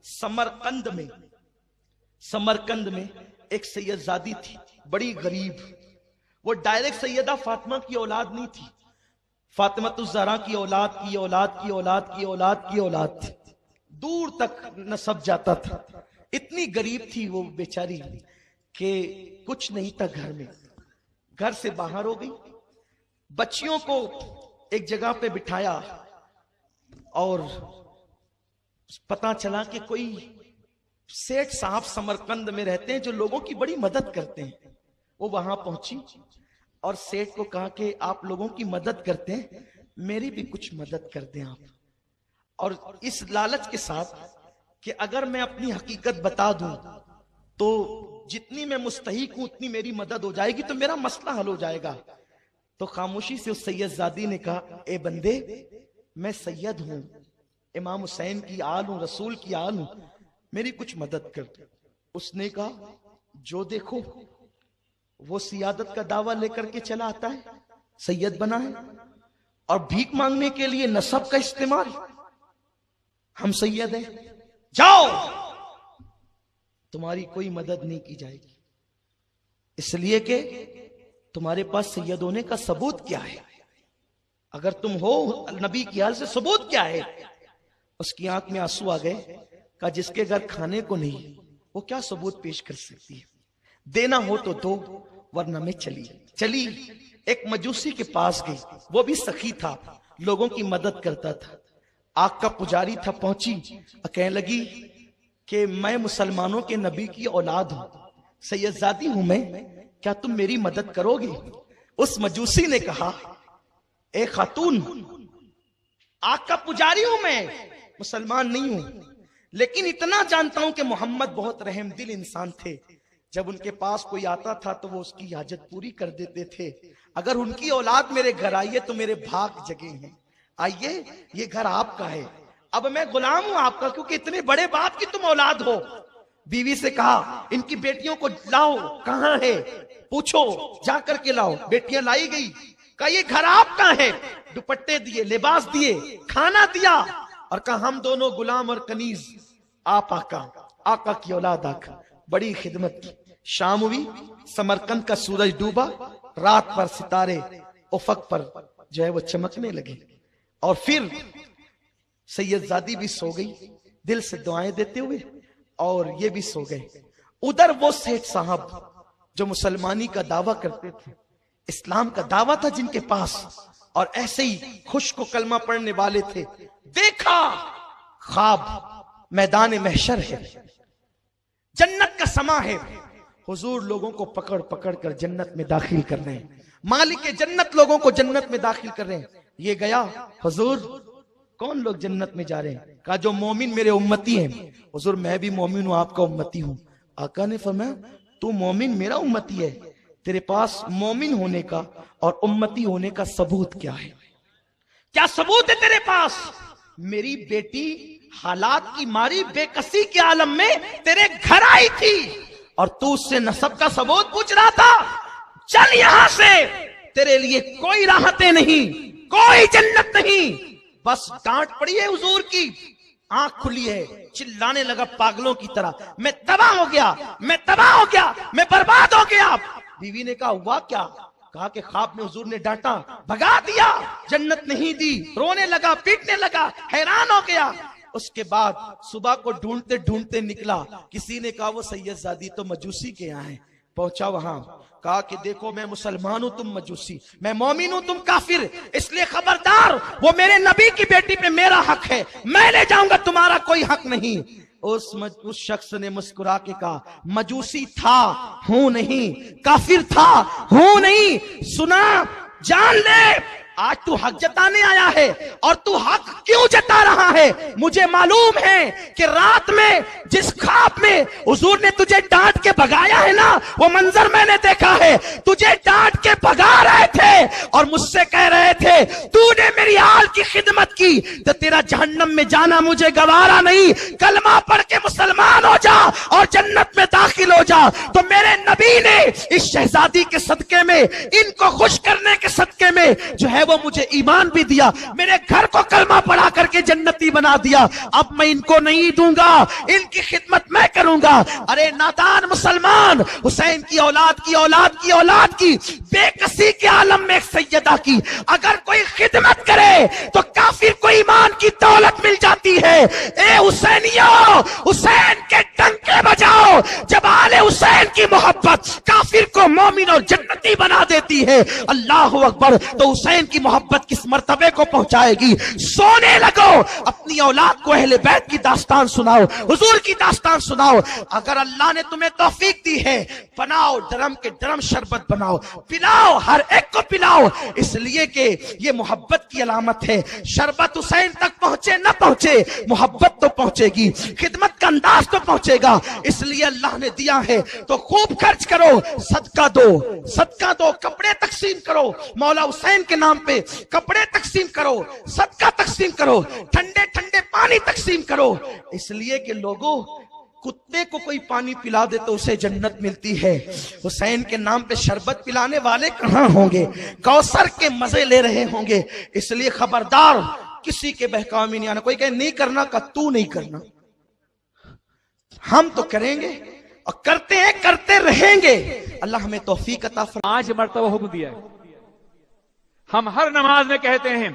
समरकंद में एक सैयदजादी थी, बड़ी गरीब। वो डायरेक्ट सैयदा फातिमा की औलाद नहीं थी, फातिमातुज़ ज़हरा की औलाद की औलाद की औलाद की औलाद की औलाद थी, दूर तक नसब जाता था। इतनी गरीब थी वो बेचारी कि कुछ नहीं था घर में, घर से बाहर हो गई। बच्चियों को एक जगह पे बिठाया और पता चला कि कोई सेठ साहब समरकंद में रहते हैं जो लोगों की बड़ी मदद करते हैं। वो वहां पहुंची और सेठ को कहा कि आप लोगों की मदद करते हैं, मेरी भी कुछ मदद कर दें आप। और इस लालच के साथ कि अगर मैं अपनी हकीकत बता दूं तो जितनी मैं मुस्तहिक हूं उतनी मेरी मदद हो जाएगी, तो मेरा मसला हल हो जाएगा। तो खामोशी से उस सैयदजादी ने कहा, ए बंदे, मैं सैयद हूं, इमाम हुसैन की आल हूं, रसूल की आल हूं, मेरी कुछ मदद कर दो। उसने कहा, जो देखो वो सियादत का दावा लेकर के चला आता है, सैयद बना है, और भीख मांगने के लिए नसब का इस्तेमाल। हम सैयद हैं, जाओ, तुम्हारी कोई मदद नहीं की जाएगी, इसलिए कि तुम्हारे पास सैयद होने का सबूत क्या है? अगर तुम हो नबी की हाल से, सबूत क्या है? उसकी आंख में आंसू आ गए। कहा, जिसके घर खाने को नहीं वो क्या सबूत पेश कर सकती है? देना हो तो दो, वरना मैं चली एक मजूसी के पास गई। वो भी सखी था, लोगों की मदद करता था, आग का पुजारी था। पहुंची, कहने लगी कि मैं मुसलमानों के नबी की औलाद हूं, सैयदजादी हूं मैं, क्या तुम मेरी मदद करोगे? उस मजूसी ने कहा, ए खातून, आग का पुजारी हूं मैं, मुसलमान नहीं हूं, लेकिन इतना जानता हूं कि मोहम्मद बहुत रहमदिल इंसान थे। जब उनके पास कोई आता था तो वो उसकी हाजत पूरी कर देते थे। अगर उनकी औलाद मेरे घर आई है तो मेरे भाग जगे हैं। आइए, ये घर आपका है, अब मैं गुलाम हूं आपका, क्योंकि इतने बड़े बाप की तुम औलाद हो। बीवी से कहा, इनकी बेटियों को लाओ, कहां है पूछो, जा करके लाओ। बेटियां लाई गई। कहा, ये घर आपका है। दुपट्टे दिए, लिबास दिए, खाना दिया, और कहा, हम दोनों गुलाम और कनीज, आप आका की औलाद, आका। बड़ी खिदमत की। शाम हुई, समरकंद का सूरज डूबा, रात पर सितारे उफक पर जो है वो चमकने लगे। और फिर सैयदजादी भी सो गई, दिल से दुआएं देते हुए, और ये भी सो गए। उधर वो सेठ साहब जो मुसलमानी का दावा करते थे, इस्लाम का दावा था जिनके पास, और ऐसे ही खुश को कलमा पढ़ने वाले थे, देखा ख्वाब मैदान महशर है, जन्नत का समा है, हुजूर लोगों को पकड़ पकड़ कर जन्नत में दाखिल कर रहे हैं, मालिक जन्नत लोगों को जन्नत में दाखिल कर रहे हैं। ये गया, हुजूर कौन लोग जन्नत में जा रहे हैं? कहा, जो मोमिन मेरे उम्मती हैं। हुजूर मैं भी मोमिन हूं, आपका उम्मती हूं। आका ने फरमाया, तू मोमिन मेरा उम्मती है, तेरे पास मोमिन होने का और उम्मती होने का सबूत क्या है? क्या सबूत है तेरे पास? मेरी बेटी हालात की मारी बेकसी के आलम में तेरे घर आई थी और तू उससे नसब का सबूत पूछ रहा था। चल यहां से, तेरे लिए कोई राहतें नहीं, कोई जन्नत नहीं। बस डांट पड़ी है हुजूर की, आंख खुली है, चिल्लाने लगा पागलों की तरह, मैं तबाह हो गया, मैं तबाह हो गया, मैं बर्बाद हो गया। बीवी ने कहा, हुआ क्या? कहा कि ख्वाब में हुजूर ने डांटा, भगा दिया, जन्नत नहीं दी। रोने लगा, पीटने लगा, हैरान हो गया। उसके बाद सुबह को ढूंढते ढूंढते निकला, किसी ने कहा वो सैयदजादी तो मजूसी के यहाँ है। पहुंचा वहां, कहा कि देखो मैं मुसलमान हूं, तुम मजूसी, मैं मोमिन हूं, तुम काफिर, इसलिए खबरदार, वो मेरे नबी की बेटी पे मेरा हक है, मैं ले जाऊंगा, तुम्हारा कोई हक नहीं। उस शख्स ने मुस्कुरा के कहा, मजूसी था, हूं नहीं, काफिर था, हूं नहीं, सुना, जान ले, आज तू हक जताने आया है, और तू हक क्यों जता रहा है? मुझे मालूम है कि रात में जिस ख्वाब में हुजूर ने तुझे डांट के भगाया है ना, वो मंजर मैंने देखा है। तुझे डांट के भगा रहे थे और मुझसे कह रहे थे, तूने मेरी हाल की खिदमत की तो तेरा जहन्नम में जाना मुझे गवारा नहीं, कलमा पढ़ के मुसलमान हो जा और जन्नत में दाखिल हो जा। तो मेरे नबी ने इस शहजादी के सदके में, इनको खुश करने के सदके में जो है वो मुझे ईमान भी दिया, मेरे घर को कलमा पढ़ा करके जन्नती बना दिया। अब मैं इनको नहीं दूंगा, इनकी खिदमत मैं करूंगा। अरे नादान मुसलमान, हुसैन की औलाद की औलाद की औलाद की बेकसी के आलम में एक सैयदा की अगर कोई खिदमत करे तो काफिर को ईमान की दौलत मिल जाती है। ए हुसैनियों, हुसैन के डंके बजाओ। जब आले हुसैन की मोहब्बत काफिर को मोमिन और जन्नती बना देती है, अल्लाह अकबर, तो हुसैन की मोहब्बत किस मर्तबे को पहुंचाएगी। सोने लगो, अपनी औलाद को अहले बैत की दास्तान सुनाओ, हुजूर की दास्तान सुनाओ। अगर अल्लाह ने तुम्हें तौफीक दी है, बनाओ ड्रम के ड्रम शरबत बनाओ, पिलाओ, हर एक को पिलाओ, इसलिए कि ये मोहब्बत की अलामत है। शरबत हुसैन तक पहुंचे न पहुंचे, मोहब्बत तो पहुंचेगी, खिदमत का अंदाज तो पहुंचेगा। इसलिए अल्लाह ने दिया है तो खूब खर्च करो, सदका दो, सदका दो, कपड़े तकसीम करो, मौला हुसैन के नाम पे कपड़े तकसीम करो, सदका तकसीम करो, ठंडे ठंडे पानी तकसीम करो। इसलिए कि लोगों, कुत्ते को कोई पानी पिला दे तो उसे जन्नत मिलती है, हुसैन के नाम पे शरबत पिलाने वाले कहां होंगे, कौसर के मजे ले रहे होंगे। इसलिए खबरदार, किसी के बहकावे में नहीं आना। कोई कहे नहीं करना, का तू नहीं करना, हम तो करेंगे और करते हैं, करते रहेंगे। अल्लाह हमें तौफीक अता फरमाए। 5 मरतबा हुक्म दिया है। हम हर नमाज में कहते हैं